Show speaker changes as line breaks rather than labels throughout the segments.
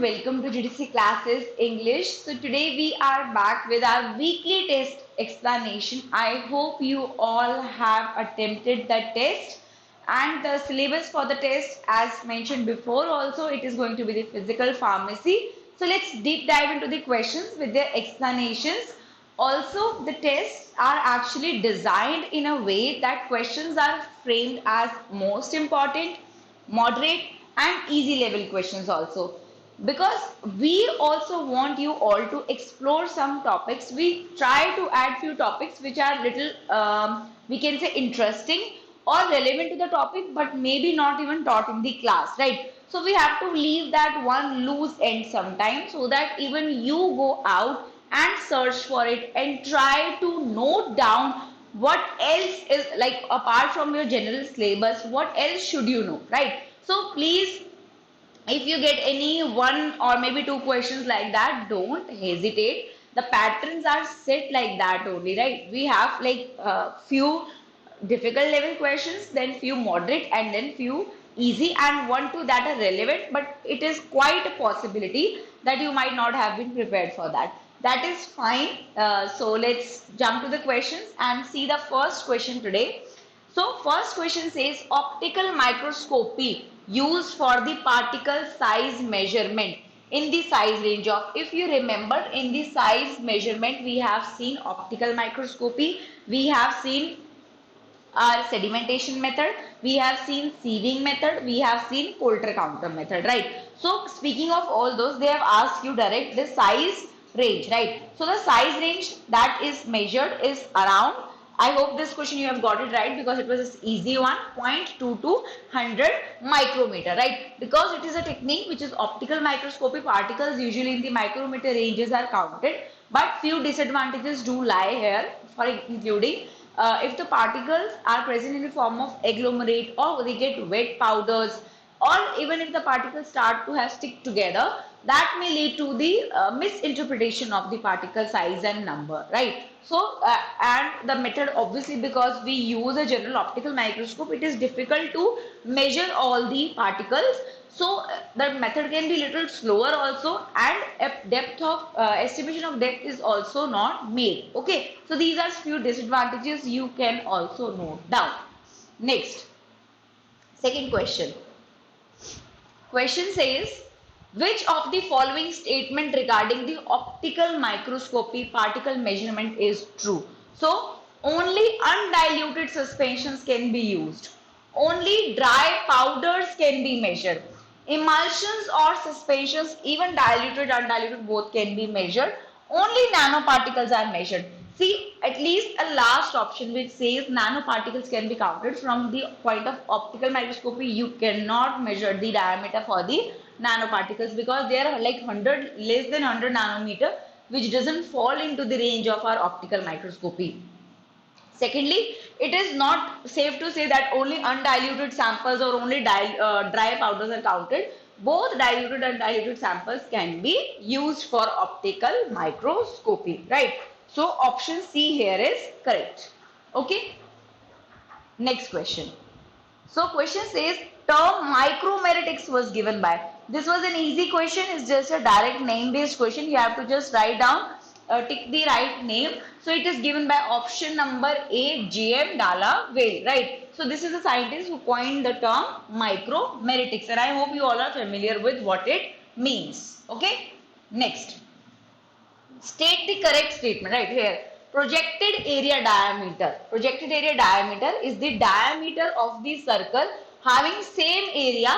everyone, welcome to GDC Classes English. So today we are back with our weekly test explanation. I hope you all have attempted the test and the syllabus for the test as mentioned before also it is going to be the physical pharmacy. So let's deep dive into the questions with their explanations. Also, the tests are actually designed in a way that questions are framed as most important, moderate and easy level questions also, because we also want you all to explore some topics. We try to add few topics which are little we can say interesting or relevant to the topic but maybe not even taught in the class, right? So we have to leave that one loose end sometimes so that even you go out and search for it and try to note down what else is, like, apart from your general syllabus, what else should you know, right? So please, if you get any one or maybe two questions like that, don't hesitate. The patterns are set like that only, right? We have like few difficult level questions, then few moderate and then few easy and one two that are relevant, but it is quite a possibility that you might not have been prepared for that. That is fine. So let's jump to the questions and see the first question today. So first question says optical microscopy used for the particle size measurement in the size range of, if you remember, in the size measurement we have seen optical microscopy, we have seen our sedimentation method, we have seen sieving method, we have seen Coulter counter method, right? So speaking of all those, they have asked you direct the size range, right? So the size range that is measured is around, I hope this question you have got it right because it was an easy one, 0.2 to 100 micrometer, right? Because it is a technique which is optical microscopy, particles usually in the micrometer ranges are counted, but few disadvantages do lie here, for including if the particles are present in the form of agglomerate or they get wet powders, or even if the particles start to have stick together, that may lead to the misinterpretation of the particle size and number, right? So and the method, obviously because we use a general optical microscope, it is difficult to measure all the particles. So the method can be little slower also, and depth of estimation of depth is also not made. Okay, so these are few disadvantages you can also note down. Next, second question. Question says, which of the following statement regarding the optical microscopy particle measurement is true? So, only undiluted suspensions can be used. Only dry powders can be measured. Emulsions or suspensions, even diluted, undiluted, both can be measured. Only nanoparticles are measured. See, at least a last option which says nanoparticles can be counted. From the point of optical microscopy, you cannot measure the diameter for the nanoparticles because they are like 100, less than 100 nanometer, which doesn't fall into the range of our optical microscopy. Secondly, it is not safe to say that only undiluted samples or only dry powders are counted. Both diluted and undiluted samples can be used for optical microscopy, right? So option C here is correct. Okay. Next question. So question says term micromeritics was given by. This was an easy question. It's just a direct name based question. You have to just write down, tick the right name. So it is given by option number A, 𝘂𝙎𝙎𝙎𝙎, right? So this is a scientist who coined the term micromeritics, and I hope you all are familiar with what it means. Okay. Next. State the correct statement right here. Projected area diameter. Projected area diameter is the diameter of the circle having same area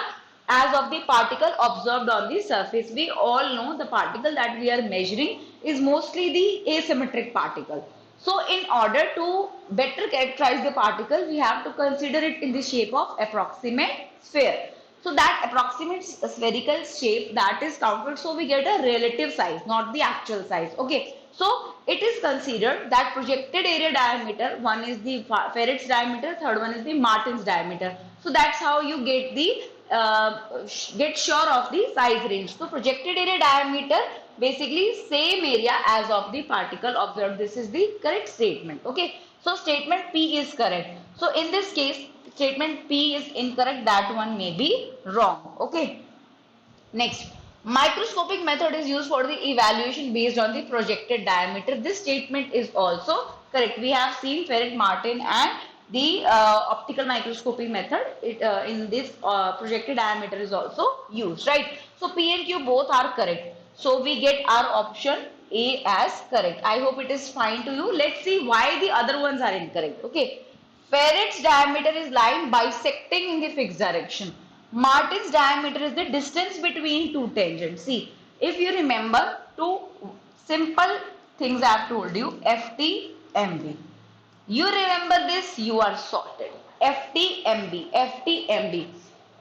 as of the particle observed on the surface. We all know the particle that we are measuring is mostly the asymmetric particle. So in order to better characterize the particle, we have to consider it in the shape of approximate sphere. So that approximate spherical shape that is counted, so we get a relative size, not the actual size. Okay, so it is considered that projected area diameter, one is the ferret's diameter, third one is the Martin's diameter. So that's how you get the get sure of the size range. So projected area diameter, basically same area as of the particle observed. This is the correct statement. Okay, so statement P is correct. So in this case, statement P is incorrect, that one may be wrong. Okay. Next, Microscopic method is used for the evaluation based on the projected diameter. This statement is also correct. We have seen Ferret-Martin and the optical microscopy method. In this projected diameter is also used, right? So P and Q both are correct. So we get our option A as correct. I hope it is fine to you. Let's see why the other ones are incorrect. Okay. Ferret's diameter is line bisecting in the fixed direction. Martin's diameter is the distance between two tangents. See, if you remember two simple things I have told you, FT, MB. You remember this, you are sorted. FT, MB, FT, MB.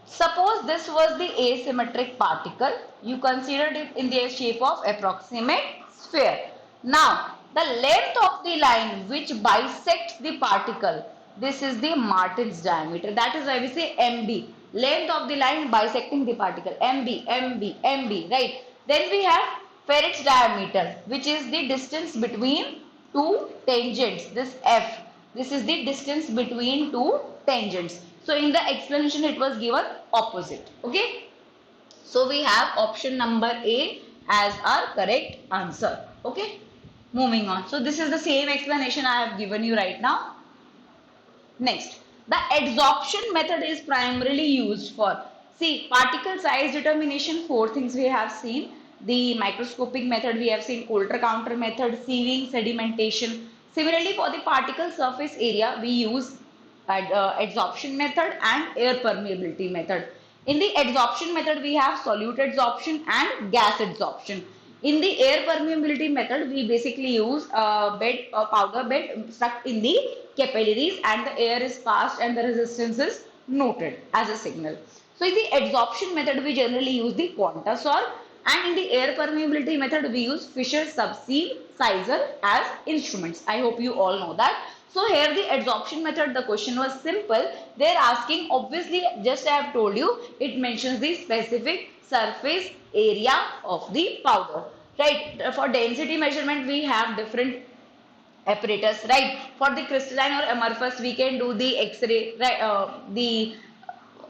Suppose this was the asymmetric particle. You considered it in the shape of approximate sphere. Now, the length of the line which bisects the particle, this is the Martin's diameter. That is why we say MB. Length of the line bisecting the particle. MB, MB, MB, right? Then we have Ferret's diameter, which is the distance between two tangents. This F. This is the distance between two tangents. So in the explanation it was given opposite. Okay. So we have option number A as our correct answer. Okay. Moving on. So this is the same explanation I have given you right now. Next, the adsorption method is primarily used for, see, particle size determination. Four things we have seen. The microscopic method we have seen, Coulter-Counter method, sieving, sedimentation. Similarly, for the particle surface area, we use adsorption method and air permeability method. In the adsorption method, we have solute adsorption and gas adsorption. In the air permeability method, we basically use a powder bed stuck in the capillaries and the air is passed and the resistance is noted as a signal. So in the adsorption method, we generally use the QuantaSorb, and in the air permeability method, we use Fisher, Subsea, Sizer as instruments. I hope you all know that. So here the adsorption method, the question was simple. They're asking, obviously, just I have told you, it mentions the specific surface area of the powder, right? For density measurement, we have different apparatus, right? For the crystalline or amorphous, we can do the X-ray, right? The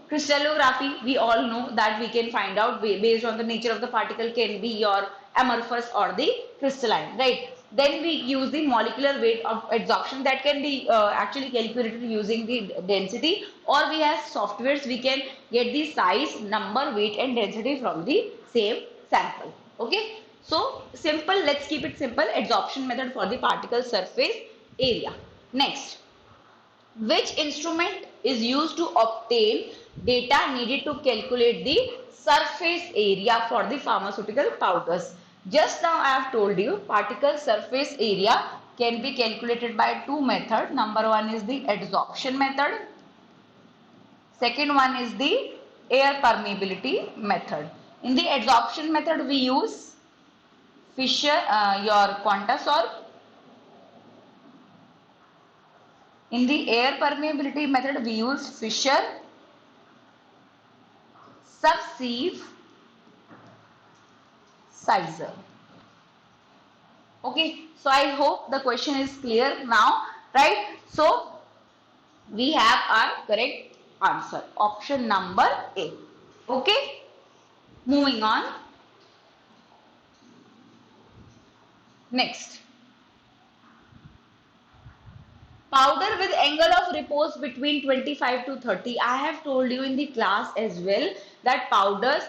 crystallography, we all know that we can find out based on the nature of the particle can be your amorphous or the crystalline, right? Then we use the molecular weight of adsorption that can be actually calculated using the density, or we have softwares we can get the size, number, weight and density from the same sample. Okay. So simple, let's keep it simple. Adsorption method for the particle surface area. Next, which instrument is used to obtain data needed to calculate the surface area for the pharmaceutical powders? Just now I have told you particle surface area can be calculated by two methods. Number one is the adsorption method. Second one is the air permeability method. In the adsorption method we use Fisher, your QuantaSorb. In the air permeability method we use Fisher, Subsea, Sizer. Okay, so I hope the question is clear now, right? So we have our correct answer, option number A. Okay, moving on. Next, powder with angle of repose between 25 to 30. I have told you in the class as well that powders,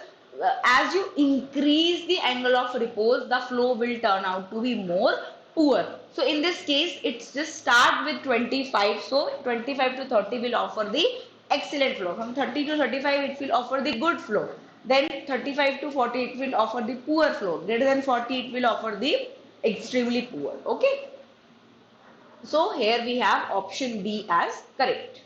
as you increase the angle of repose, the flow will turn out to be more poor. So in this case, it's just start with 25. So 25 to 30 will offer the excellent flow. From 30 to 35, it will offer the good flow. Then 35 to 40, it will offer the poor flow. Greater than 40, it will offer the extremely poor. Okay. So here we have option B as correct.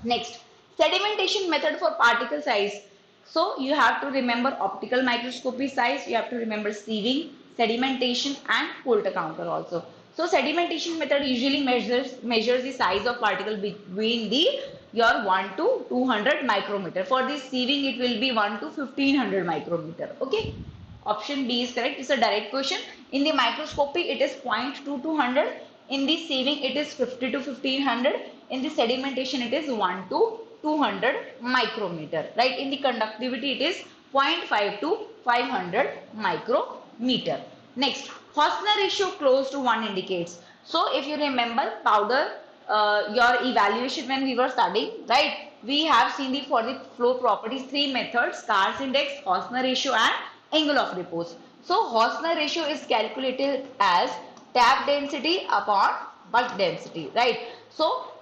Next, sedimentation method for particle size. So you have to remember optical microscopy size, you have to remember sieving, sedimentation and Coulter-Counter also. So sedimentation method usually measures the size of particle between the your 1 to 200 micrometer. For this sieving it will be 1 to 1500 micrometer. Okay. Option B is correct. It's a direct question. In the microscopy it is 0.2 to 100. In the sieving it is 50 to 1500. In the sedimentation it is 1 to 200 micrometer, right? In the conductivity it is 0.5 to 500 micrometer. Next, Hausner ratio close to 1 indicates. So if you remember powder, your evaluation when we were studying, right? We have seen for the flow properties three methods: Carr's index, Hausner ratio, and angle of repose. So Hausner ratio is calculated as tap density upon bulk density, right? So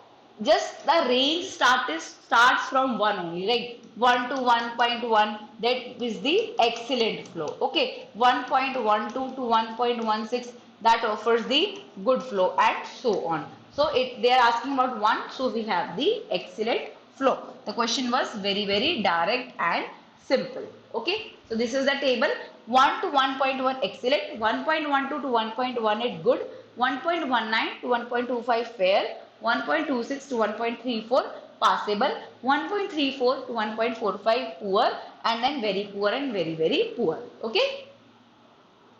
just the range starts from 1 only, right? 1 to 1.1, that is the excellent flow. Okay, 1.12 to 1.16, that offers the good flow, and so on. So they are asking about 1, so we have the excellent flow. The question was very direct and simple. Okay, so this is the table: 1 to 1.1 excellent, 1.12 to 1.18 good, 1.19 to 1.25 fair, 1.26 to 1.34 passable, 1.34 to 1.45 poor, and then very poor and very poor. Okay.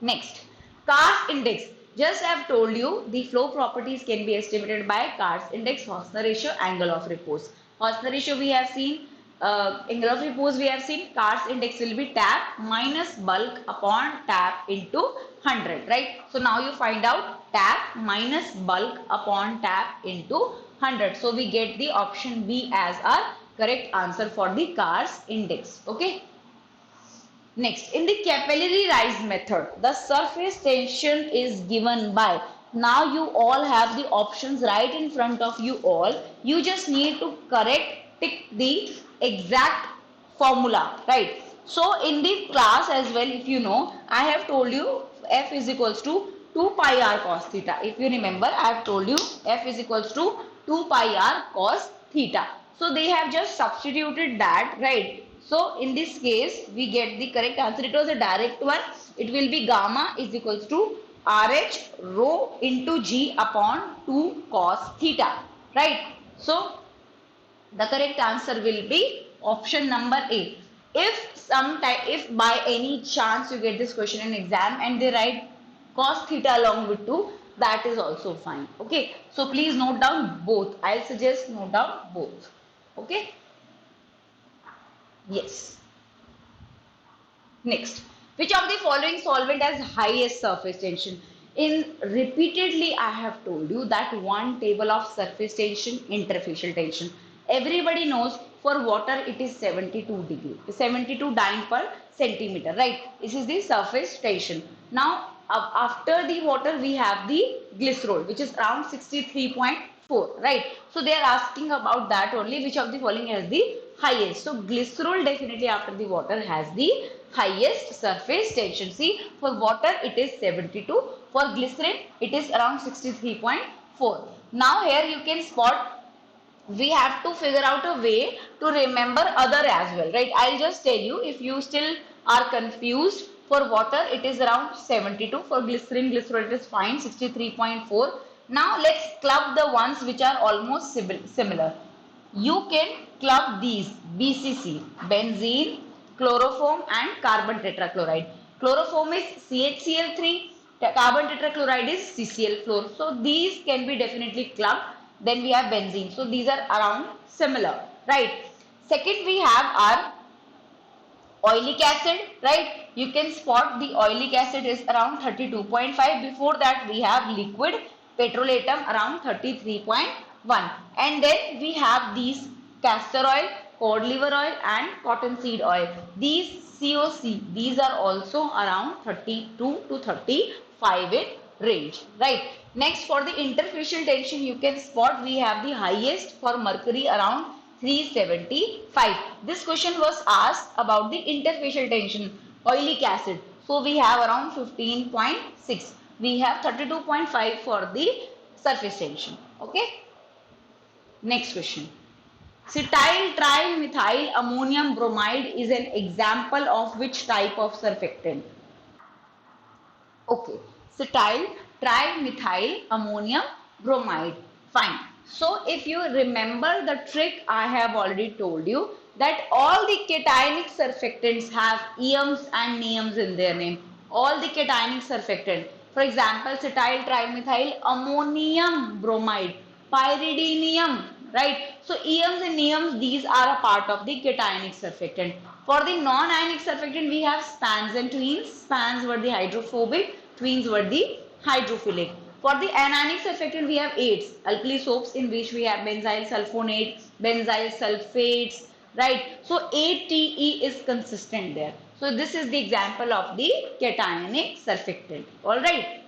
Next, Carr's index. Just I have told you the flow properties can be estimated by Carr's index, Hausner ratio, angle of repose. Hausner ratio we have seen, angle of repose we have seen. Carr's index will be tap minus bulk upon tap into 100, right? So now you find out tap minus bulk upon tap into 100. So we get the option B as our correct answer for the Carr's index. Okay. Next, in the capillary rise method, the surface tension is given by. Now you all have the options right in front of you all. You just need to tick the exact formula, right? So in the class as well, if you know, I have told you F is equals to 2 pi r cos theta. If you remember, I have told you F is equals to 2 pi r cos theta. So they have just substituted that, right? So in this case, we get the correct answer. It was a direct one. It will be gamma is equals to RH rho into G upon 2 cos theta, right? So the correct answer will be option number A. If by any chance you get this question in exam and they write cos theta along with 2, that is also fine. Okay. So please note down both. I'll suggest note down both. Okay. Yes. Next, which of the following solvent has highest surface tension? Repeatedly I have told you that one table of surface tension, interfacial tension. Everybody knows for water it is 72 degree, 72 dyne per centimeter, right? This is the surface tension. Now after the water we have the glycerol, which is around 63.4, right? So they are asking about that only, which of the following has the highest. So glycerol definitely after the water has the highest surface tension. See, for water it is 72, for glycerin it is around 63.4. Now here you can spot, we have to figure out a way to remember other as well, right? I'll just tell you, if you still are confused, for water it is around 72, for glycerin it is fine, 63.4. Now let's club the ones which are almost similar. You can club these: BCC, benzene, chloroform, and carbon tetrachloride. Chloroform is CHCl3, carbon tetrachloride is CCl4. So these can be definitely clubbed. Then we have benzene. So these are around similar, right? Second, we have our oleic acid, right? You can spot the oleic acid is around 32.5. Before that, we have liquid petrolatum around 33.1. And then we have these castor oil, cod liver oil, and cottonseed oil. These COC, these are also around 32 to 35 in range, right? Next, for the interfacial tension, you can spot we have the highest for mercury around 375. This question was asked about the interfacial tension, oleic acid. So we have around 15.6. We have 32.5 for the surface tension. Okay. Next question. Cetyl trimethyl ammonium bromide is an example of which type of surfactant? Okay. Cetyl trimethyl ammonium bromide. Fine. So if you remember the trick, I have already told you that all the cationic surfactants have ems and nems in their name. All the cationic surfactant. For example, cetyl trimethyl ammonium bromide, pyridinium, right? So ems and nems, these are a part of the cationic surfactant. For the non-ionic surfactant, we have spans and tweens. Spans were the hydrophobic, tweens were the hydrophilic. For the anionic surfactant, we have 8 alkali soaps in which we have benzyl sulfonate, benzyl sulfates, right? So 8TE is consistent there. So this is the example of the cationic surfactant. All right.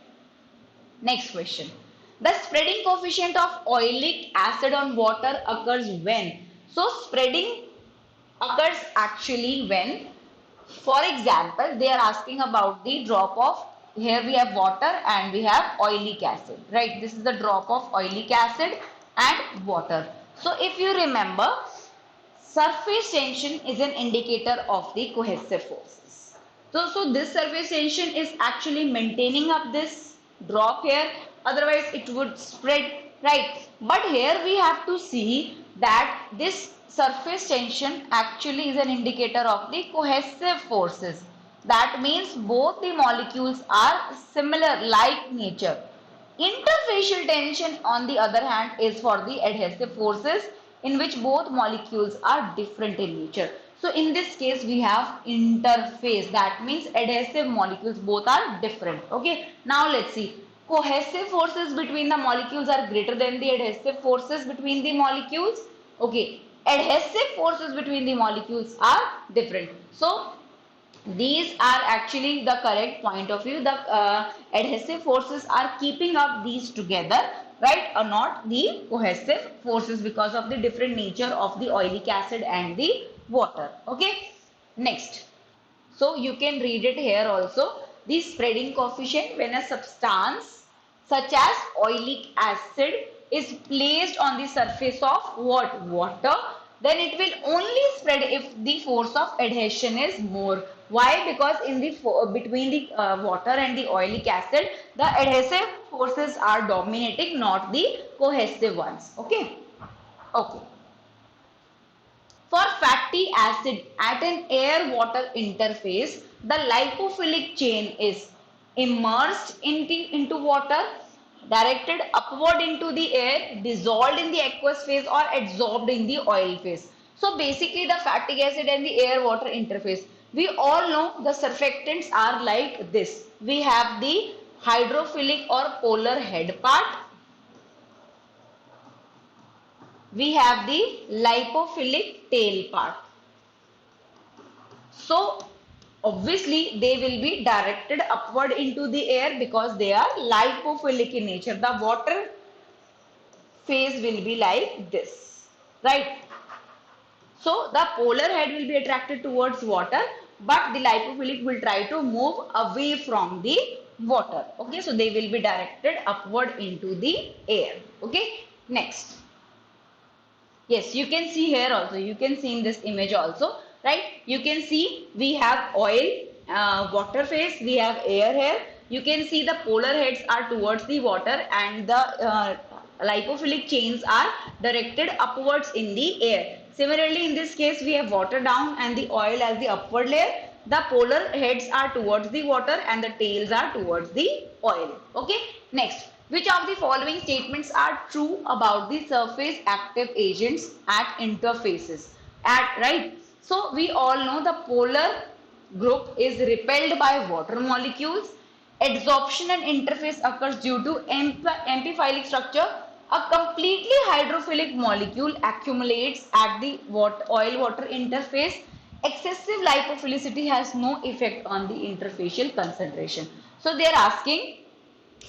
Next question. The spreading coefficient of oleic acid on water occurs when? So spreading occurs actually when, for example, they are asking about the drop of, here we have water and we have oleic acid, right? This is the drop of oleic acid and water. So if you remember, surface tension is an indicator of the cohesive forces. So this surface tension is actually maintaining up this drop here, otherwise it would spread, right? But here we have to see that this surface tension actually is an indicator of the cohesive forces. That means both the molecules are similar, like nature. Interfacial tension, on the other hand, is for the adhesive forces in which both molecules are different in nature. So in this case, we have interface. That means adhesive molecules both are different. Okay. Now let's see. Cohesive forces between the molecules are greater than the adhesive forces between the molecules. Okay. Adhesive forces between the molecules are different. So these are actually the correct point of view. The adhesive forces are keeping up these together, right, or not the cohesive forces because of the different nature of the oleic acid and the water. Okay. Next. So you can read it here also. The spreading coefficient when a substance such as oleic acid is placed on the surface of what? Water, then it will only spread if the force of adhesion is more. Why? Because in the between the water and the oleic acid, the adhesive forces are dominating, not the cohesive ones. Okay. Okay. For fatty acid at an air-water interface, the lipophilic chain is immersed into water, directed upward into the air, dissolved in the aqueous phase, or adsorbed in the oil phase. So basically the fatty acid and the air-water interface. We all know the surfactants are like this. We have the hydrophilic or polar head part. We have the lipophilic tail part. So obviously they will be directed upward into the air because they are lipophilic in nature. The water phase will be like this, right? So the polar head will be attracted towards water, but the lipophilic will try to move away from the water. Okay, so they will be directed upward into the air. Okay, next. Yes, you can see here also. You can see in this image also, right? You can see we have oil, water phase, we have air here. You can see the polar heads are towards the water and the lipophilic chains are directed upwards in the air. Similarly, in this case, we have water down and the oil as the upward layer. The polar heads are towards the water and the tails are towards the oil. Okay, next. Which of the following statements are true about the surface active agents at interfaces? Right. So we all know the polar group is repelled by water molecules. Adsorption and interface occurs due to amphiphilic structure. A completely hydrophilic molecule accumulates at the oil-water interface. Excessive lipophilicity has no effect on the interfacial concentration. So they are asking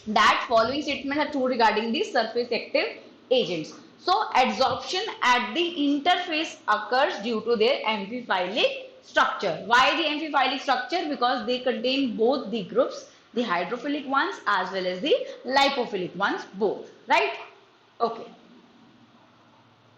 that following statements are true regarding the surface active agents. So adsorption at the interface occurs due to their amphiphilic structure. Why the amphiphilic structure? Because they contain both the groups, the hydrophilic ones as well as the lipophilic ones, both, right? Okay.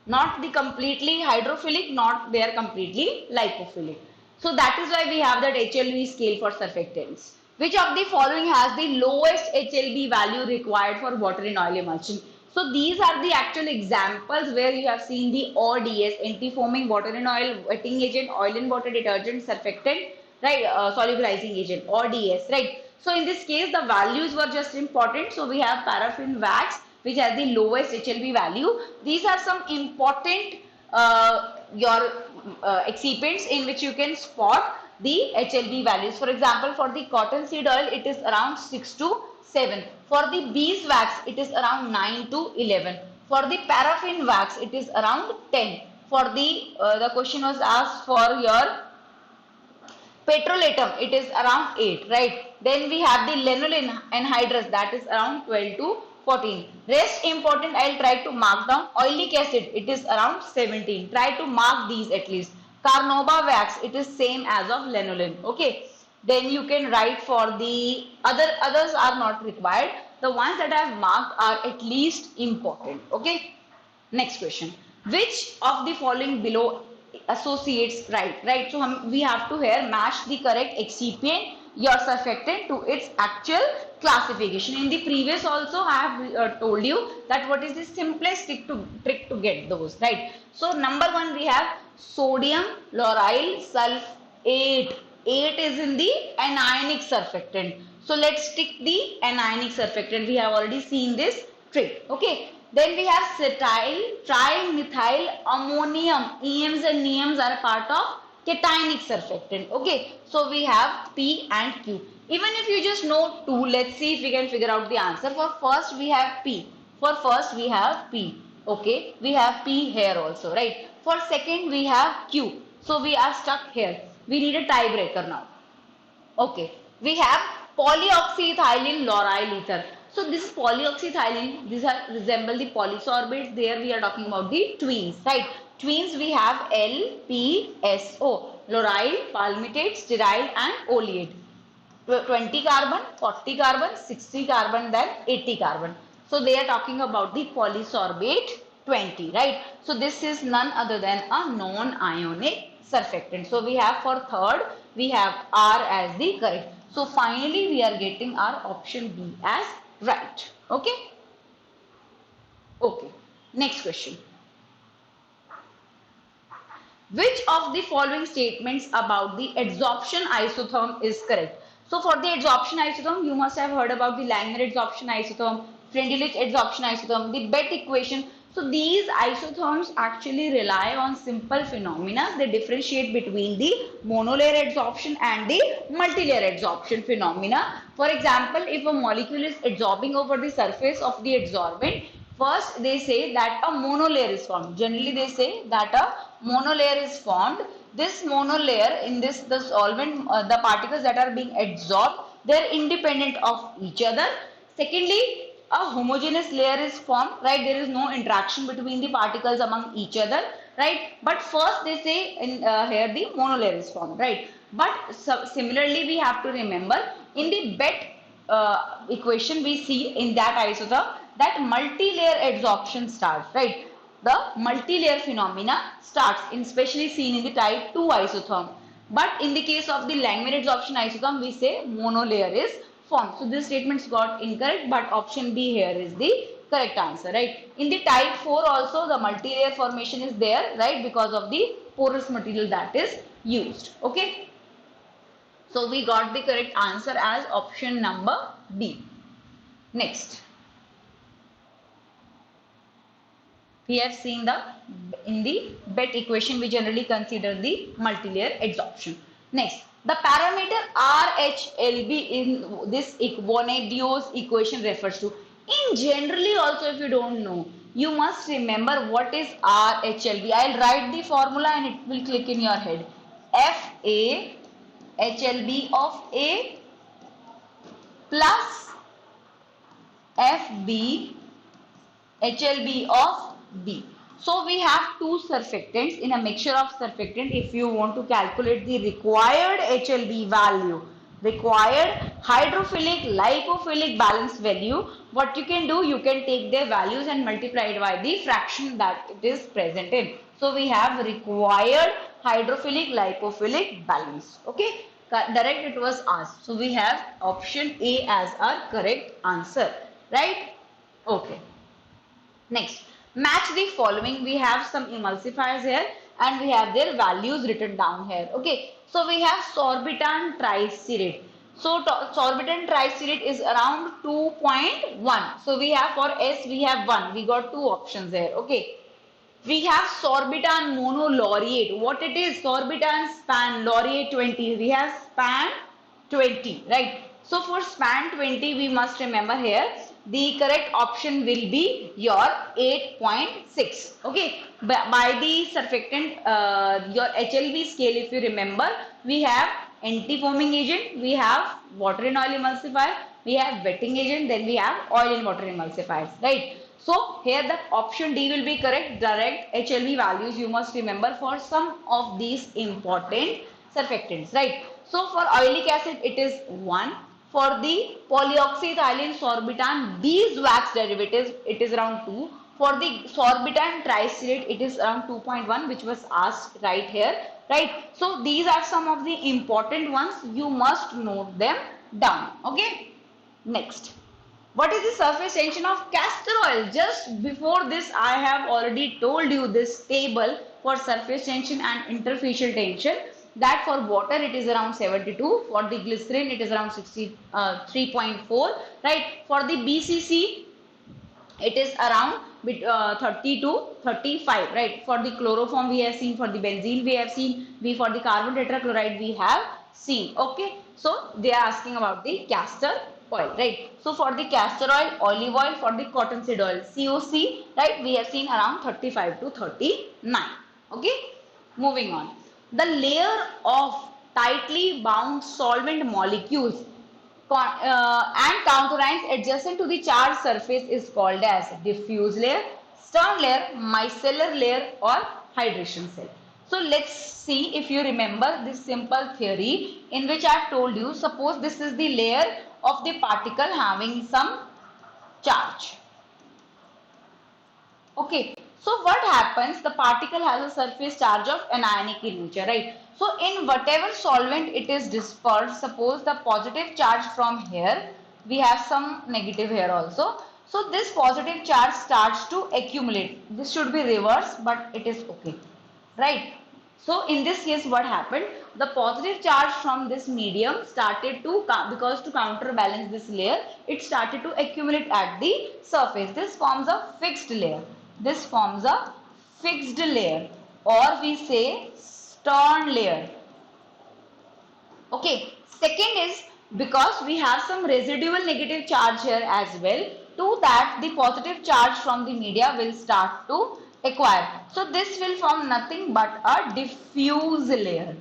Not the completely hydrophilic, not they are completely lipophilic. So that is why we have that HLV scale for surfactants. Which of the following has the lowest HLB value required for water in oil emulsion? So these are the actual examples where you have seen the ODS, anti-foaming water in oil, wetting agent, oil and water detergent, surfactant, right, solubilizing agent, ODS, right. So in this case, the values were just important. So we have paraffin wax, which has the lowest HLB value. These are some important your excipients in which you can spot the HLB values. For example, for the cotton seed oil, it is around 6 to 7. For the beeswax, it is around 9 to 11. For the paraffin wax, it is around 10. For the question was asked for your petrolatum, it is around 8, right? Then we have the lanolin anhydrous, that is around 12 to 14. Rest important, I'll try to mark down. Oleic acid, it is around 17. Try to mark these at least. Carnauba wax, it is same as of lanolin. Okay. Then you can write for the others are not required. The ones that I have marked are at least important. Okay. Next question. Which of the following below associates right? So we have to here match the correct excipient, your surfactant, to its actual classification. In the previous also I have told you that what is the simplest trick to get those, right? So number 1 we have sodium lauryl sulfate. 8 is in the anionic surfactant. So let's take the anionic surfactant. We have already seen this trick. Okay. Then we have cetyl trimethyl ammonium. EMs and NEMs are a part of cationic surfactant. Okay. So we have P and Q. Even if you just know 2, let's see if we can figure out the answer. For first we have P. For first we have P. Okay. We have P here also, right? For second we have Q. So we are stuck here. We need a tiebreaker now. Okay. We have polyoxyethylene lauryl ether. So this polyoxyethylene, these are resemble the polysorbates. There we are talking about the twins, right? Twins we have LPSO, lauryl, palmitate, stearyl and oleate. 20 carbon, 40 carbon, 60 carbon, then 80 carbon. So they are talking about the polysorbate 20, right? So this is none other than a non-ionic surfactant. So we have for third, we have R as the correct. So finally we are getting our option B as right. Okay. Okay. Next question. Which of the following statements about the adsorption isotherm is correct? So for the adsorption isotherm, you must have heard about the Langmuir adsorption isotherm, Freundlich adsorption isotherm, the BET equation. So these isotherms actually rely on simple phenomena. They differentiate between the monolayer adsorption and the multilayer adsorption phenomena. For example, if a molecule is adsorbing over the surface of the adsorbent, first they say that a monolayer is formed. Generally they say that a monolayer is formed. This monolayer, in this the solvent, the particles that are being adsorbed, they are independent of each other. Secondly, a homogeneous layer is formed, right? There is no interaction between the particles among each other, right? But first they say in here the monolayer is formed, right? But similarly we have to remember in the BET equation we see in that isotherm that multi-layer adsorption starts, right? The multi-layer phenomena starts, especially seen in the type 2 isotherm. But in the case of the Langmuir adsorption isotherm, we say monolayer is formed. So this statement got incorrect, but option B here is the correct answer, right? In the type 4 also the multi-layer formation is there, right? Because of the porous material that is used. Okay. So we got the correct answer as option number B. Next. We have seen in the BET equation we generally consider the multi-layer adsorption. Next, the parameter RHLB in this Vonnegut equation refers to. In generally also, if you don't know, you must remember what is RHLB. I'll write the formula and it will click in your head. FA HLB of A plus FB HLB of B. So we have two surfactants in a mixture of surfactant. If you want to calculate the required HLB value, required hydrophilic lipophilic balance value, what you can do, you can take their values and multiply it by the fraction that it is present in. So we have required hydrophilic lipophilic balance. Okay, direct it was asked. So we have option A as our correct answer, right? Okay. Next, match the following. We have some emulsifiers here and we have their values written down here. Okay, so we have sorbitan tricerate. So sorbitan tricerate is around 2.1. So we have for S we have 1. We got two options there. Okay. We have sorbitan monolaureate. What it is? Sorbitan span laureate 20. We have span 20, right? So for span 20, we must remember here the correct option will be your 8.6. Okay, by the surfactant, your HLV scale, if you remember, we have anti-foaming agent, we have water and oil emulsifier, we have wetting agent, then we have oil and water emulsifiers, right? So here the option D will be correct. Direct HLV values you must remember for some of these important surfactants, right? So for oleic acid it is 1. For the polyoxyethylene sorbitan beeswax derivatives it is around 2. For the sorbitan triacylate it is around 2.1, which was asked right here, right? So these are some of the important ones. You must note them down. Okay. Next. What is the surface tension of castor oil? Just before this, I have already told you this table for surface tension and interfacial tension. That for water it is around 72. For the glycerin it is around 63.4. Right. For the BCC it is around 30 to 35. Right. For the chloroform we have seen. For the benzene we have seen. For the carbon tetrachloride we have seen. Okay. So they are asking about the castor oil, right? So for the castor oil, olive oil, for the cottonseed oil, COC, right? We have seen around 35 to 39. Okay. Moving on. The layer of tightly bound solvent molecules and counter-ions adjacent to the charged surface is called as diffuse layer, stern layer, micellar layer, or hydration cell. So let's see if you remember this simple theory in which I have told you, suppose this is the layer of the particle having some charge. Okay, so what happens? The particle has a surface charge of anionic in nature, right? So in whatever solvent it is dispersed, suppose the positive charge from here, we have some negative here also. So this positive charge starts to accumulate. This should be reversed, but it is okay, right? So in this case what happened? The positive charge from this medium started to, because to counterbalance this layer, it started to accumulate at the surface. This forms a fixed layer. This forms a fixed layer, or we say stern layer. Okay. Second is because we have some residual negative charge here as well. To that the positive charge from the media will start to acquire. So this will form nothing but a diffuse layer.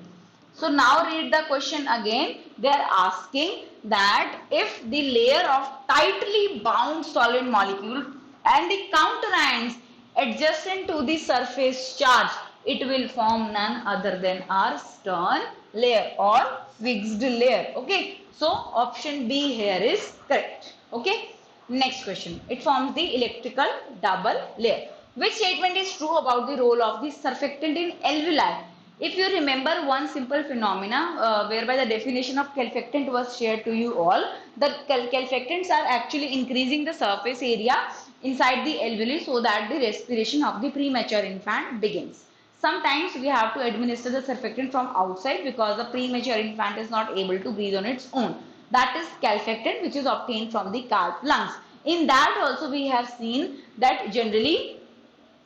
So now read the question again. They are asking that if the layer of tightly bound solid molecule and the counter-ions adjacent to the surface charge, it will form none other than our stern layer or fixed layer. Okay. So option B here is correct. Okay. Next question. It forms the electrical double layer. Which statement is true about the role of the surfactant in alveoli? If you remember one simple phenomena whereby the definition of calfactant was shared to you all, the calfactants are actually increasing the surface area inside the alveoli so that the respiration of the premature infant begins. Sometimes we have to administer the surfactant from outside because the premature infant is not able to breathe on its own. That is calfactant, which is obtained from the calf lungs. In that also we have seen that generally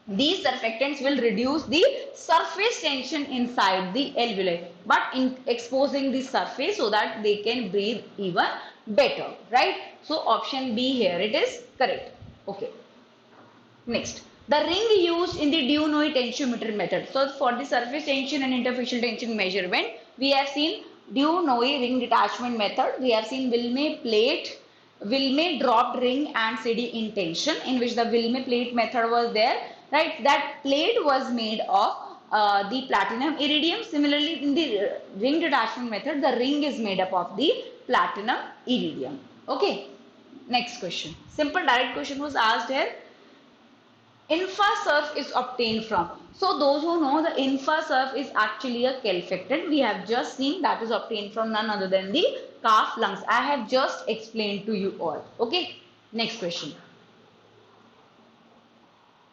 these surfactants will reduce the surface tension inside the alveoli, but in exposing the surface so that they can breathe even better, right? So option B here it is correct. Okay. Next, the ring used in the 𝙂𝙂𝙎 tensiometer method. So for the surface tension and interfacial tension measurement, we have seen 𝙂𝙂𝙎 ring detachment method. We have seen Wilmey dropped ring and CD in tension, in which the Wilmey plate method was there, right? That plate was made of the platinum iridium. Similarly, in the ring detachment method, the ring is made up of the platinum iridium. Okay. Next question. Simple direct question was asked here. Infasurf is obtained from. So those who know, the Infasurf is actually a calfactant. We have just seen that is obtained from none other than the calf lungs. I have just explained to you all. Okay. Next question.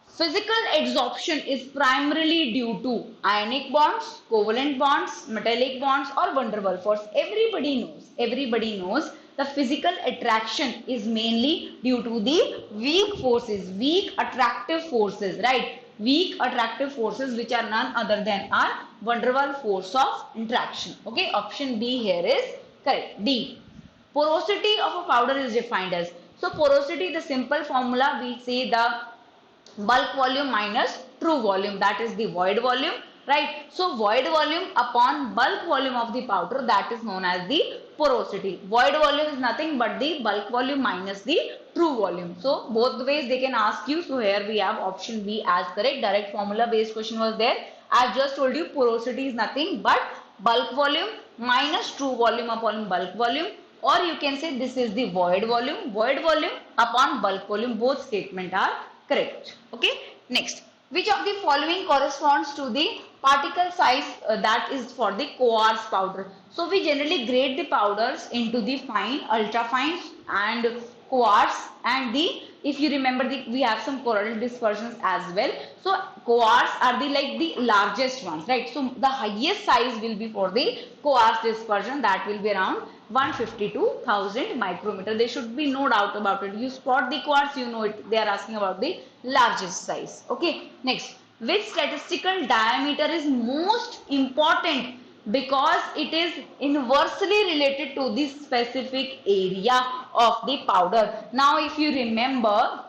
Physical adsorption is primarily due to ionic bonds, covalent bonds, metallic bonds, or van der Waals force. Everybody knows the physical attraction is mainly due to the weak forces, weak attractive forces, right? weak attractive forces, which are none other than our van der Waals force of interaction. Okay, option B here is correct. D. Porosity of a powder is defined as. So porosity, the simple formula, we say the bulk volume minus true volume, that is the void volume, right? So void volume upon bulk volume of the powder, that is known as the porosity. Void volume is nothing but the bulk volume minus the true volume. So both the ways they can ask you. So here we have option B as correct. Direct formula based question was there. I have just told you porosity is nothing but bulk volume minus true volume upon bulk volume, or you can say this is the void volume upon bulk volume. Both statement are correct. Okay, next, which of the following corresponds to the particle size that is for the quartz powder? So we generally grade the powders into the fine, ultra fine and quartz, and the, if you remember, we have some choroidal dispersions as well. So quartz are the like the largest ones, right? So the highest size will be for the quartz dispersion, that will be around 152,000 micrometer. There should be no doubt about it. You spot the quartz, you know it. They are asking about the largest size. Okay, next, which statistical diameter is most important because it is inversely related to the specific area of the powder? Now if you remember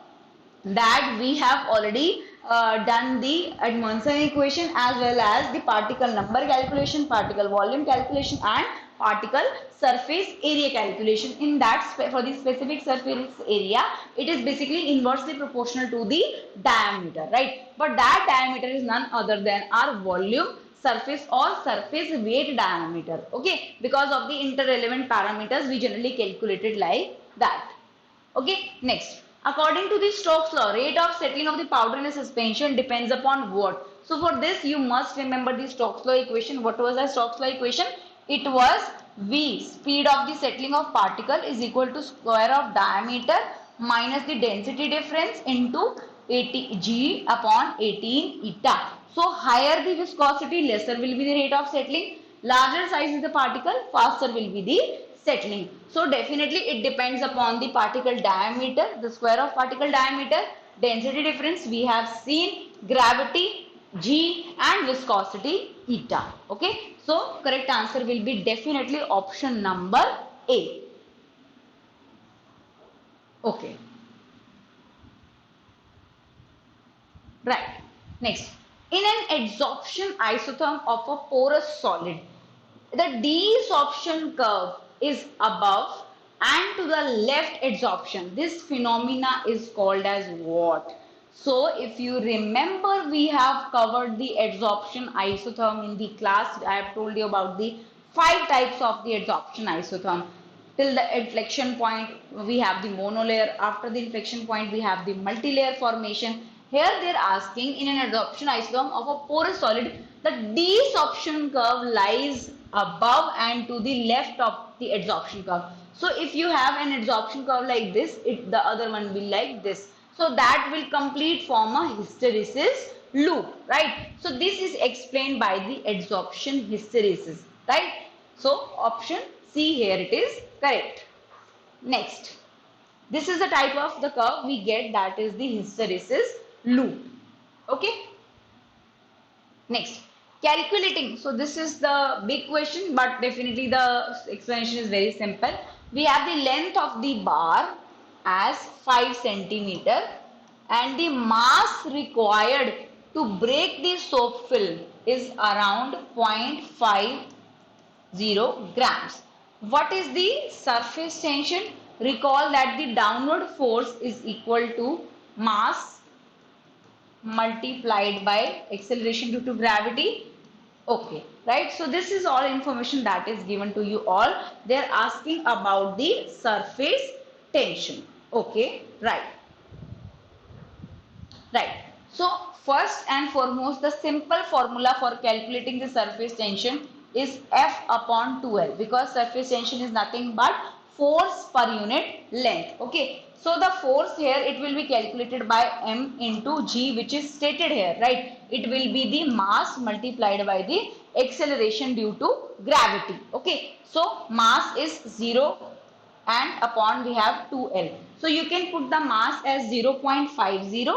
that we have already done the Adsorption equation as well as the particle number calculation, particle volume calculation and particle surface area calculation. In that, for the specific surface area, it is basically inversely proportional to the diameter, right? But that diameter is none other than our volume, surface or surface weight diameter. Okay, because of the interrelevant parameters we generally calculate it like that. Okay, next, according to the Stokes law, rate of settling of the powder in a suspension depends upon what? So for this you must remember the Stokes law equation. What was the Stokes law equation? It was V, speed of the settling of particle, is equal to square of diameter minus the density difference into 80 G upon 18 eta. So higher the viscosity, lesser will be the rate of settling. Larger size is the particle, faster will be the settling. So definitely it depends upon the particle diameter, the square of particle diameter, density difference we have seen, gravity G and viscosity eta. Okay, so correct answer will be definitely option number A. Okay, right. Next, in an adsorption isotherm of a porous solid, the desorption curve is above and to the left adsorption. This phenomena is called as what? So if you remember, we have covered the adsorption isotherm in the class. I have told you about the 5 types of the adsorption isotherm. Till the inflection point we have the monolayer. After the inflection point we have the multilayer formation. Here they are asking, in an adsorption isotherm of a porous solid, the desorption curve lies above and to the left of the adsorption curve. So if you have an adsorption curve like this, the other one will like this. So that will complete form a hysteresis loop, right? So this is explained by the adsorption hysteresis, right? So option C here it is correct. Next, this is the type of the curve we get, that is the hysteresis loop. Okay. Next, calculating. So this is the big question, but definitely the explanation is very simple. We have the length of the bar as 5 centimeter and the mass required to break the soap film is around 0.50 grams. What is the surface tension? Recall that the downward force is equal to mass multiplied by acceleration due to gravity. Okay, right? So this is all information that is given to you all. They are asking about the surface tension. Okay, right. Right. So first and foremost, the simple formula for calculating the surface tension is F upon 2L, because surface tension is nothing but force per unit length. Okay. So the force here, it will be calculated by M into G, which is stated here, right? It will be the mass multiplied by the acceleration due to gravity. Okay. So mass is 0 and upon we have 2L. So you can put the mass as 0.50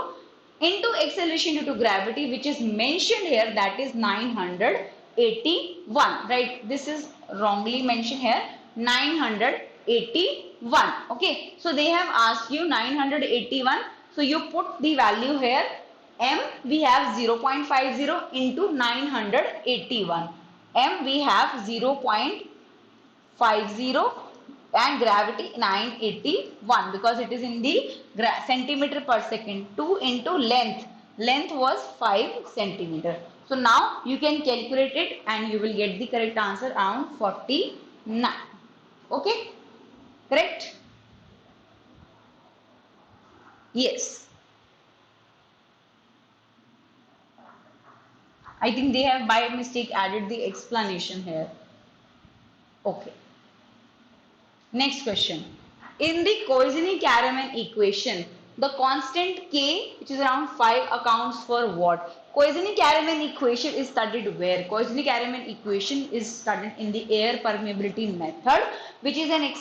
into acceleration due to gravity, which is mentioned here, that is 981, right? This is wrongly mentioned here, 981. Okay, so they have asked you 981, so you put the value here. M we have 0.50 into 981. M we have 0.50 and gravity 981 because it is in the centimeter per second. 2 into length. Length was 5 centimeter. So now you can calculate it and you will get the correct answer around 49. Okay? Correct? Yes. I think they have by mistake added the explanation here. Okay. Next question. In the 𝘂𝙎𝙎𝙎𝙎 equation, the constant K, which is around 5, accounts for what? 𝘂𝙎𝙎𝙎𝙎 equation is studied where? 𝘂𝙎𝙎𝙎𝙎 equation is studied in the air permeability method, which is an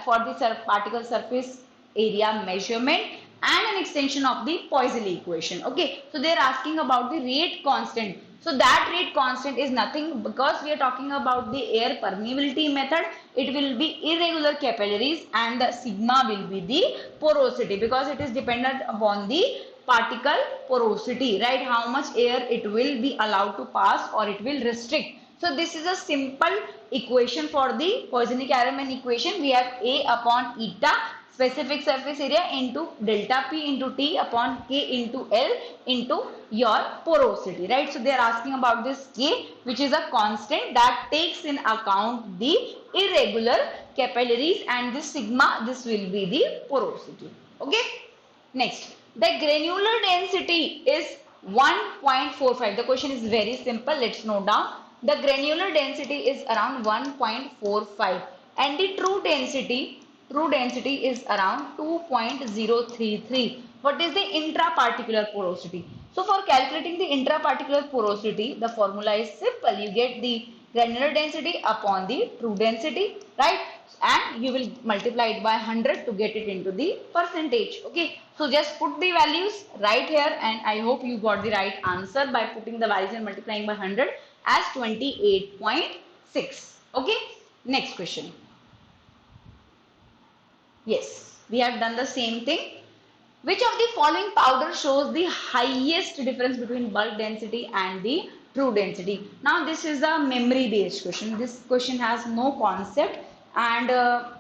for the particle surface area measurement and an extension of the Poiseuille equation. Okay, so they are asking about the rate constant. So that rate constant is nothing, because we are talking about the air permeability method. It will be irregular capillaries and the sigma will be the porosity, because it is dependent upon the particle porosity, right? How much air it will be allowed to pass or it will restrict. So this is a simple equation for the 𝘂𝙎𝙎𝙎𝙎 equation. We have A upon eta specific surface area into delta P into T upon K into L into your porosity, right? So they are asking about this K, which is a constant that takes in account the irregular capillaries, and this sigma, this will be the porosity. Okay. Next, the granular density is 1.45. The question is very simple. Let's note down. The granular density is around 1.45 and the true density is around 2.033. What is the intraparticular porosity? So for calculating the intraparticular porosity, the formula is simple. You get the granular density upon the true density, right? And you will multiply it by 100 to get it into the percentage. Okay, so just put the values right here, and I hope you got the right answer by putting the values and multiplying by 100 as 28.6. Okay, next question. Yes, we have done the same thing. Which of the following powder shows the highest difference between bulk density and the true density? Now this is a memory based question. This question has no concept, and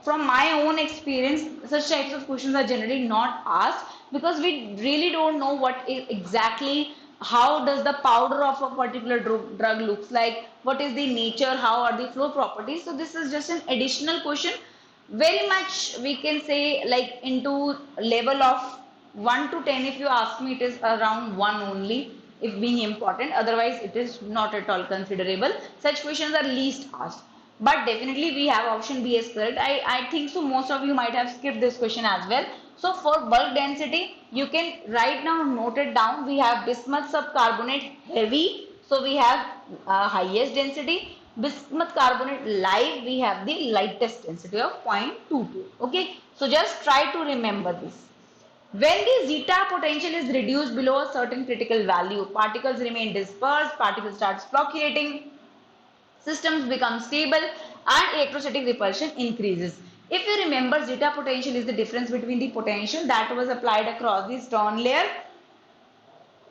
from my own experience, such types of questions are generally not asked because we really don't know what is exactly, how does the powder of a particular drug looks like, what is the nature, how are the flow properties. So this is just an additional question, very much we can say like into level of 1 to 10. If you ask me, it is around 1 only if being important, otherwise it is not at all considerable. Such questions are least asked, but definitely we have option B is correct. I think so most of you might have skipped this question as well. So for bulk density, you can right now note it down. We have bismuth subcarbonate heavy, so we have highest density. Bismuth carbonate live, we have the lightest density of 0.22. Okay, so just try to remember this. When the zeta potential is reduced below a certain critical value, particles remain dispersed, particles starts flocculating, systems become stable, and electrostatic repulsion increases. If you remember, zeta potential is the difference between the potential that was applied across the Stern layer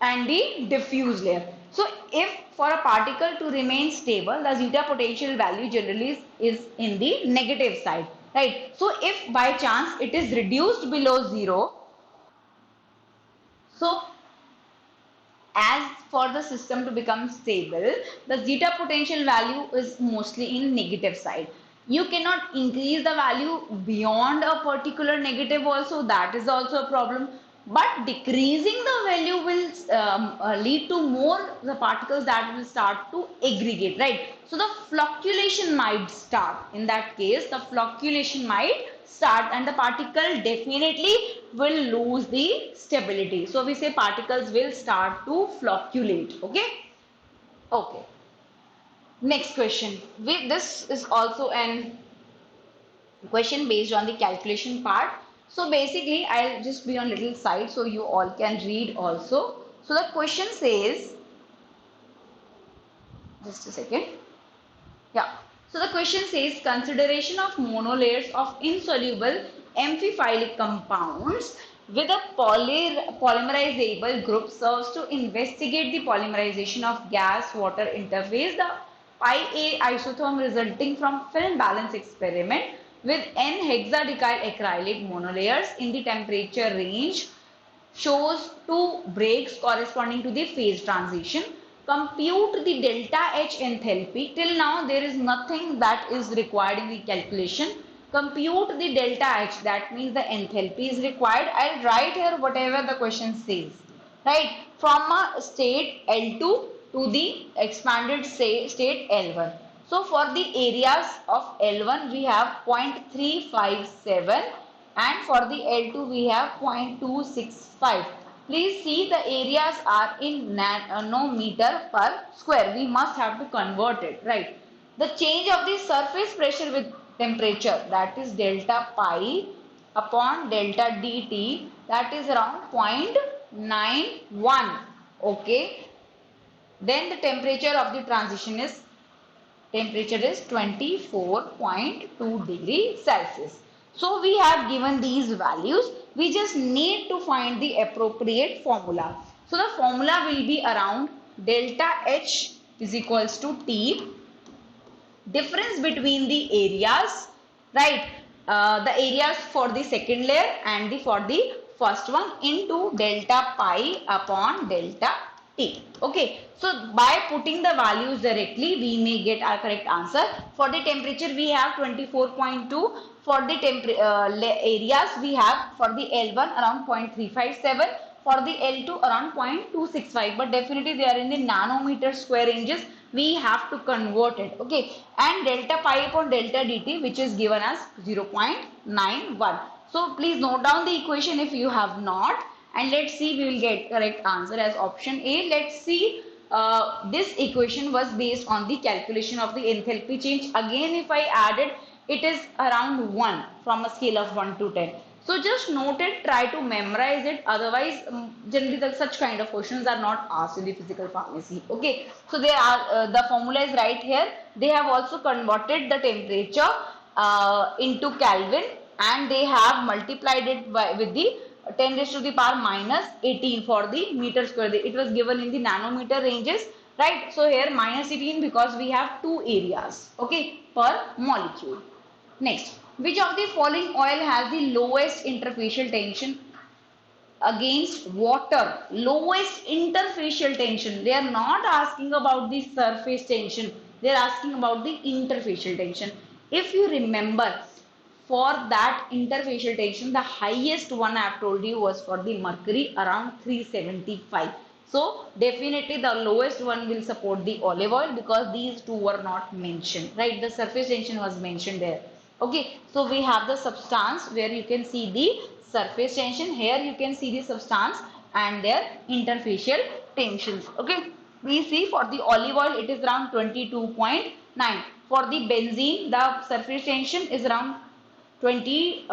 and the diffuse layer. So if for a particle to remain stable, the zeta potential value generally is in the negative side, right? So if by chance it is reduced below 0, so as for the system to become stable, the zeta potential value is mostly in negative side. You cannot increase the value beyond a particular negative also, that is also a problem. But decreasing the value will lead to more the particles that will start to aggregate, right? So the flocculation might start. In that case, the flocculation might start and the particle definitely will lose the stability. So we say particles will start to flocculate. Okay. Okay. Next question. This is also an question based on the calculation part. So basically, I'll just be on little side so you all can read also. So the question says, just a second. Yeah. So the question says consideration of monolayers of insoluble amphiphilic compounds with a polymerizable group serves to investigate the polymerization of gas-water interface. The pi-A isotherm resulting from film balance experiment with n-hexadecyl monolayers in the temperature range shows two breaks corresponding to the phase transition. Compute the delta H enthalpy. Till now there is nothing that is required in the calculation. Compute the delta H, that means the enthalpy is required. I'll write here whatever the question says. Right, from a state L2 to the expanded state L1. So for the areas of L1 we have 0.357 and for the L2 we have 0.265. Please see the areas are in nanometer per square. We must have to convert it, right? The change of the surface pressure with temperature, that is delta pi upon delta dt, that is around 0.91. Okay. Then the temperature of the transition is 24.2 degrees Celsius. So we have given these values. We just need to find the appropriate formula. So the formula will be around delta H is equals to T, difference between the areas, right? The areas for the second layer and for the first one into delta pi upon delta T. Okay, so by putting the values directly, we may get our correct answer. For the temperature, we have 24.2. For the areas, we have for the L1 around 0.357. For the L2 around 0.265. But definitely they are in the nanometer square ranges. We have to convert it. Okay, and delta pi upon delta dt, which is given as 0.91. So please note down the equation if you have not. And let's see, we will get correct answer as option A. Let's see, this equation was based on the calculation of the enthalpy change. Again, if I added, it is around 1 from a scale of 1 to 10. So just note it, try to memorize it. Otherwise, generally such kind of questions are not asked in the physical pharmacy. Okay, so they are the formula is right here. They have also converted the temperature into Kelvin and they have multiplied it with the 10 raised to the power minus 18 for the meter square. It was given in the nanometer ranges, right? So here minus 18 because we have two areas, okay, per molecule. Next, which of the following oil has the lowest interfacial tension against water? Lowest interfacial tension. They are not asking about the surface tension. They are asking about the interfacial tension. If you remember, for that interfacial tension, the highest one I have told you was for the mercury around 375. So definitely the lowest one will support the olive oil because these two were not mentioned, right? The surface tension was mentioned there. Okay, so we have the substance where you can see the surface tension. Here you can see the substance and their interfacial tensions. Okay, we see for the olive oil it is around 22.9. For the benzene, the surface tension is around 28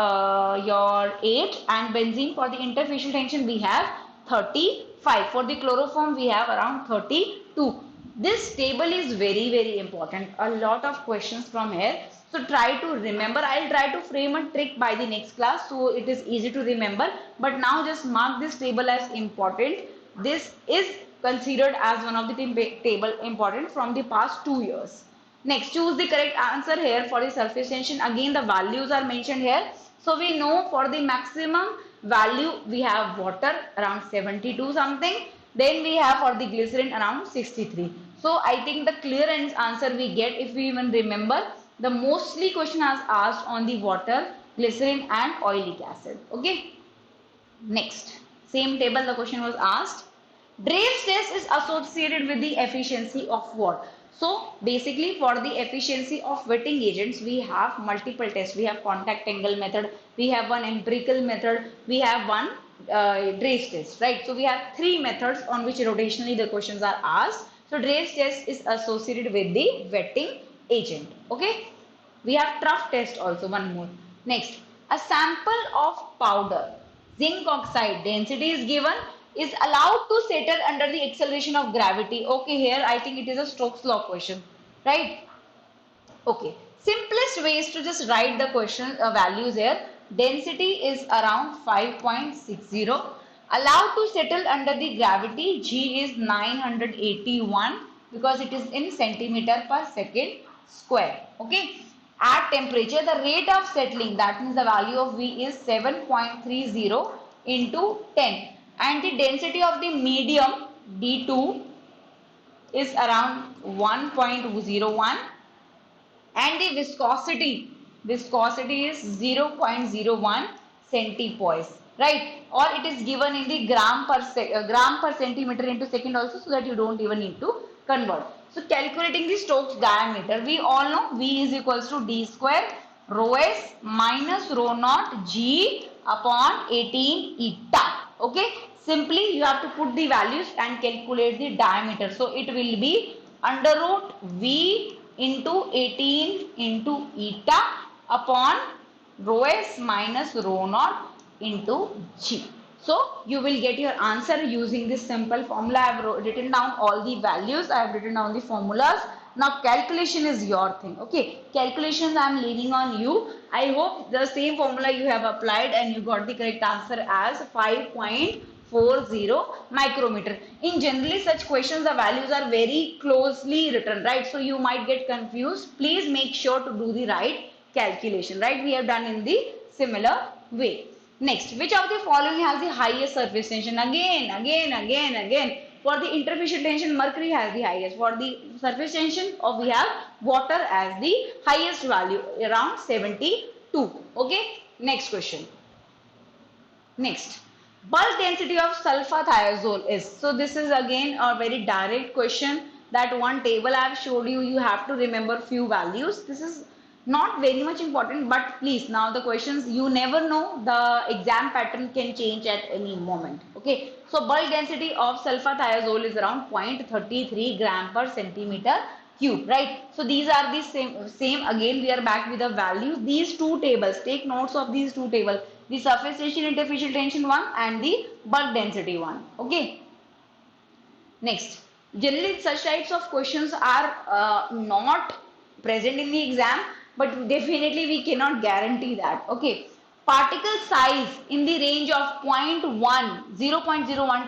and benzene for the interfacial tension we have 35. For the chloroform we have around 32. This table is very important. A lot of questions from here. So try to remember. I'll try to frame a trick by the next class so it is easy to remember. But now just mark this table as important. This is considered as one of the table important from the past 2 years. Next, choose the correct answer here for the surface tension. Again, the values are mentioned here. So we know for the maximum value we have water around 72 something. Then we have for the glycerin around 63. So I think the clear answer we get if we even remember, the mostly question is asked on the water, glycerin and oleic acid. Okay. Next, same table the question was asked. Drave's test is associated with the efficiency of what? So basically for the efficiency of wetting agents, we have multiple tests. We have contact angle method, we have one empirical method, we have one Drave's test, right? So we have three methods on which rotationally the questions are asked. So Drave's test is associated with the wetting agent. Okay. We have trough test also, one more. Next, A sample of powder zinc oxide density is given, is allowed to settle under the acceleration of gravity. Okay, here I think it is a Stokes law question, right? Okay, simplest ways to just write the question values here. Density is around 5.60. Allowed to settle under the gravity, G is 981 because it is in centimeter per second square. Okay. At temperature, the rate of settling, that means the value of V is 7.30 into 10. And the density of the medium, D2, is around 1.01, and the viscosity is 0.01 centipoise, right? Or it is given in the gram per centimeter into second also, so that you don't even need to convert. So calculating the Stokes diameter, we all know V is equals to d square rho s minus rho naught G upon 18 eta. Okay, simply you have to put the values and calculate the diameter. So it will be under root V into 18 into eta upon rho s minus rho naught into G. So you will get your answer using this simple formula. I have written down all the values. I have written down the formulas. Now calculation is your thing. Okay, calculations I am leaving on you. I hope the same formula you have applied and you got the correct answer as 5.40 micrometer. In generally such questions the values are very closely written, right? So you might get confused. Please make sure to do the right calculation, right? We have done in the similar way. Next, which of the following has the highest surface tension? Again. For the interfacial tension, mercury has the highest. For the surface tension, we have water as the highest value, around 72. Okay, next question. Next, bulk density of sulfathiazole is. So this is again a very direct question. That one table I have showed you, you have to remember few values. This is not very much important, but please, now the questions, you never know, the exam pattern can change at any moment. Okay, so bulk density of sulfathiazole is around 0.33 gram per centimeter cube, right? So these are the same again we are back with the values. These two tables, take notes of these two tables, the surface tension, interfacial tension one and the bulk density one. Okay, next, generally such types of questions are not present in the exam, but definitely we cannot guarantee that. Okay, particle size in the range of 0.01 to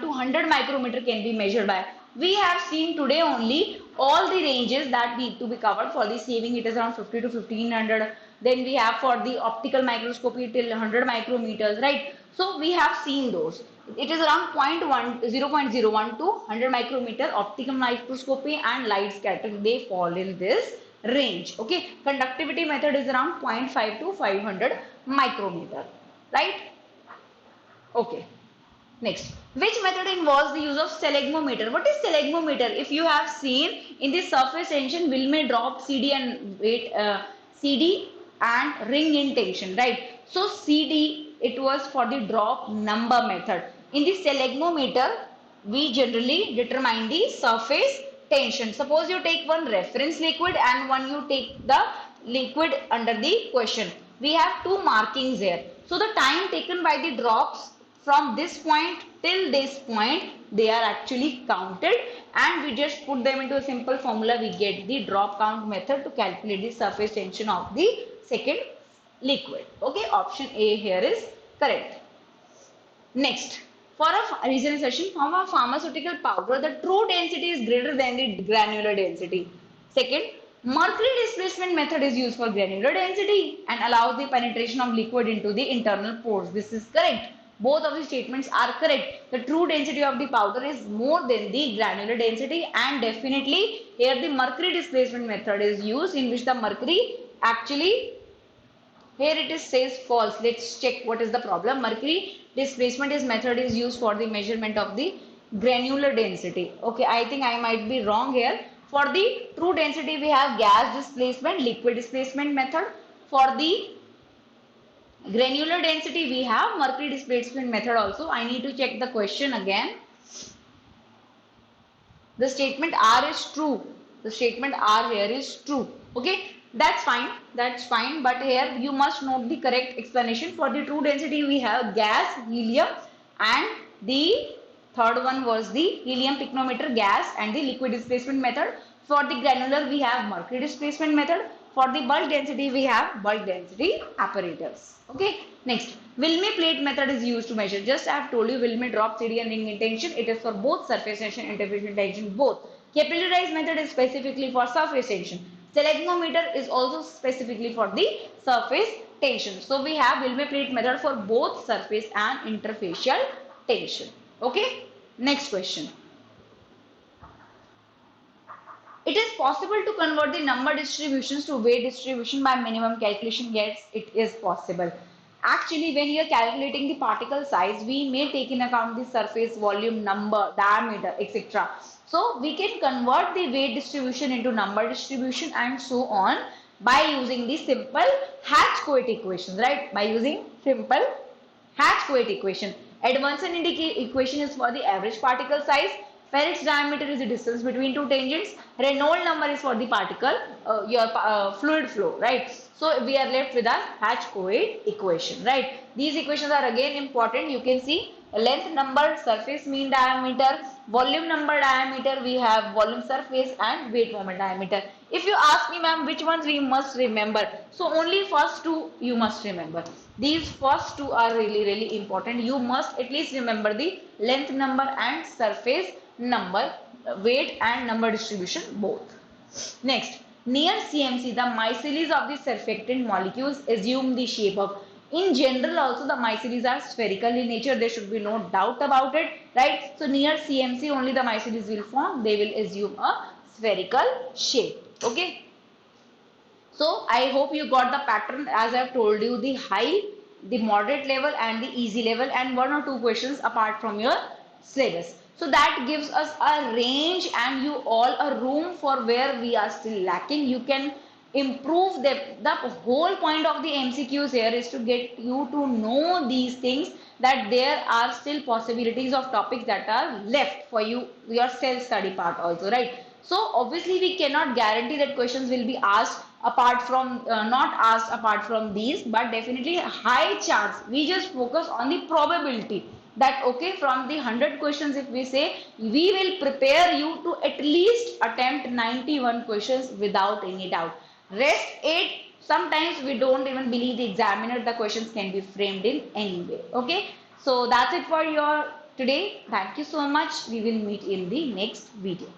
100 micrometer can be measured by. We have seen today only all the ranges that need to be covered. For the saving, it is around 50 to 1500. Then we have for the optical microscopy till 100 micrometers, right? So we have seen those. It is around 0.01 to 100 micrometer. Optical microscopy and light scattering, they fall in this range. Okay, conductivity method is around 0.5 to 500 micrometer, right? Okay, next, which method involves the use of selegmometer? What is selegmometer? If you have seen in the surface tension, Wilmer drop CD and weight, CD and ring in tension, right? So CD, it was for the drop number method. In the selegmometer, we generally determine the surface tension. Suppose you take one reference liquid and one you take the liquid under the question. We have two markings here. So the time taken by the drops from this point till this point, they are actually counted, and we just put them into a simple formula. We get the drop count method to calculate the surface tension of the second liquid. Okay, option A here is correct. Next, for a reasoning session, from a pharmaceutical powder, the true density is greater than the granular density. Second, mercury displacement method is used for granular density and allows the penetration of liquid into the internal pores. This is correct. Both of the statements are correct. The true density of the powder is more than the granular density, and definitely here the mercury displacement method is used, in which the mercury actually, here it is says false. Let's check what is the problem. Mercury displacement method is used for the measurement of the granular density. Okay, I think I might be wrong here. For the true density, we have gas displacement, liquid displacement method. For the granular density, we have mercury displacement method also. I need to check the question again. The statement R is true. The statement R here is true. Okay. That's fine, but here you must note the correct explanation. For the true density, we have gas, helium, and the third one was the helium pycnometer gas and the liquid displacement method. For the granular, we have mercury displacement method. For the bulk density, we have bulk density apparatus. Okay. Next, Wilmy plate method is used to measure. Just I have told you Wilmy drop, CD and ring tension. It is for both surface tension and interfacial tension both. Capillarized method is specifically for surface tension. Selegnometer is also specifically for the surface tension. So we have Wilmy plate method for both surface and interfacial tension. Okay. Next question. It is possible to convert the number distributions to weight distribution by minimum calculation. Yes, it is possible. Actually, when you are calculating the particle size, we may take in account the surface volume, number, diameter, etc. So, we can convert the weight distribution into number distribution and so on by using the simple Hdeschoat equation, right? By using simple Hdeschoat equation. Edmondson equation is for the average particle size. Ferret's diameter is the distance between two tangents. Reynolds number is for the particle, fluid flow, right? So we are left with our Hdeschoat equation, right? These equations are again important. You can see length number, surface mean diameter, volume number diameter, we have volume surface and weight moment diameter. If you ask me, ma'am, which ones we must remember? So only first two you must remember. These first two are really important. You must at least remember the length number and surface number, weight and number distribution both. Next, near CMC, the micelles of the surfactant molecules assume the shape of. In general, also the micelles are spherical in nature. There should be no doubt about it, right? So near CMC, only the micelles will form. They will assume a spherical shape. Okay. So I hope you got the pattern as I have told you, the high, the moderate level and the easy level, and one or two questions apart from your syllabus. So that gives us a range and you all a room for where we are still lacking. You can improve the whole point of the MCQs here is to get you to know these things, that there are still possibilities of topics that are left for you, your self-study part also, right? So obviously we cannot guarantee that questions will be asked apart from, not asked apart from these, but definitely high chance. We just focus on the probability that okay, from the 100 questions, if we say, we will prepare you to at least attempt 91 questions without any doubt. Rest 8, sometimes we don't even believe the examiner, the questions can be framed in any way. Okay, so that's it for your today. Thank you so much. We will meet in the next video.